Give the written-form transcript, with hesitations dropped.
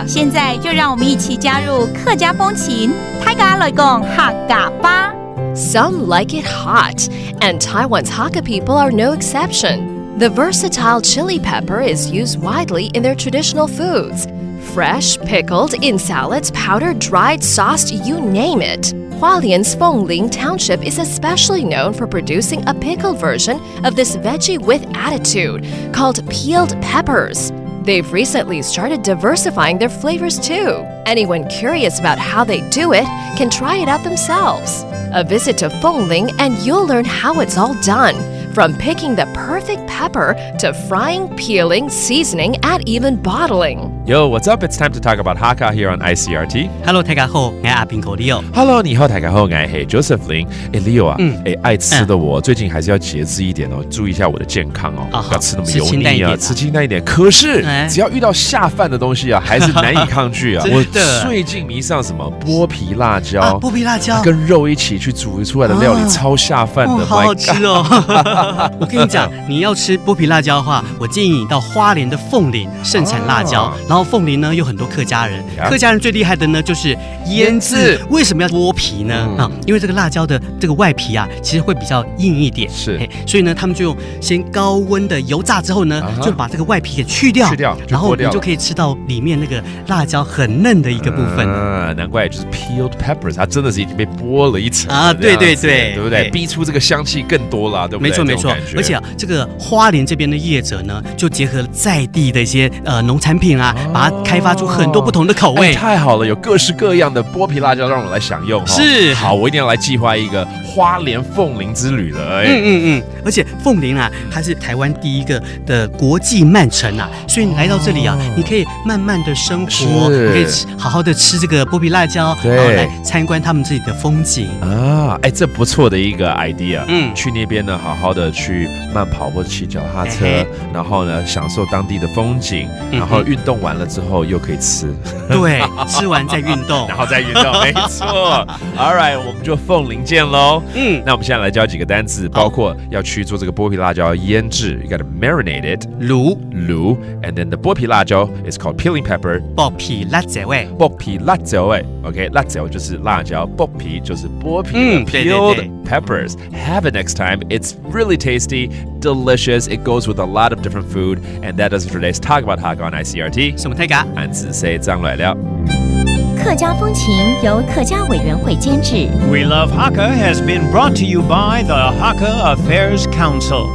现在就让我们一起加入客家风情，大家来讲客家吧。Some like it hot, and Taiwan's Hakka people are no exception. The versatile chili pepper is used widely in their traditional foods. Fresh, pickled, in salads, powdered, dried, sauced, you name it. Hualien's Fengling Township is especially known for producing a pickled version of this veggie with attitude called peeled peppers. They've recently started diversifying their flavors too. Anyone curious about how they do it can try it out themselves. A visit to Fengling and you'll learn how it's all done, from picking the perfect pepper to frying, peeling, seasoning, and even bottling. Yo, what's up? It's time to talk about Hakka here on ICRT. Hello， 大家好，我阿平哥 Leo。Hello， 你好，大家好，我是 Joseph Lin。Leo 啊，爱吃的我最近还是要节制一点哦，注意一下我的健康哦，不要吃那么油腻啊，吃清淡一点。可是只要遇到下饭的东西啊，还是难以抗拒啊。我最近迷上什么剥皮辣椒，剥皮辣椒跟肉一起去煮出来的料理，超下饭的，好好吃哦。我跟你讲，你要吃剥皮辣椒的话，我建议你到花莲的凤林盛产辣椒，然后凤林呢有很多客家人，客家人最厉害的呢就是腌制。为什么要剥皮呢？因为这个辣椒的这个外皮啊，其实会比较硬一点，是，所以呢，他们就用先高温的油炸之后呢，就把这个外皮给去掉，然后你就可以吃到里面那个辣椒很嫩的一个部分。难怪就是 peeled peppers， 它真的是已经被剥了一层啊！对对对，对不对？逼出这个香气更多了，对不对？没错没错，而且这个花莲这边的业者呢，就结合在地的一些农产品啊，把它开发出很多不同的口味，太好了，有各式各样的剥皮辣椒让我来享用。是，好，我一定要来计划一个花莲凤林之旅了。而且凤林啊，它是台湾第一个的国际慢城啊，所以你来到这里啊，你可以慢慢的生活，你可以好好的吃这个剥皮辣椒，然后来参观他们自己的风景啊。这不错的一个 idea。去那边呢，好好的去慢跑或者骑脚踏车，然后呢，享受当地的风景，然后运动完了之后又可以吃。对，吃完再运动，然后再运动，没错。All right， 我们就凤林见喽。那我们现在来教几个单字，包括要去做这个剥皮辣椒腌制 ，you gotta marinate it， 卤 ，and then the 剥皮辣椒 is called peeling pepper， 剥皮辣椒味，剥皮辣椒味 ，OK， 辣椒就是辣椒，剥皮就是剥皮，peeled peppers. Have it next time. It's really tasty, delicious. It goes with a lot of different food, and that does it for today's Talk About Hakka on ICRT. 什么太嘎？俺只say 张来了。客家风情由客家委员会监制。We Love Hakka has been brought to you by the Hakka Affairs Council.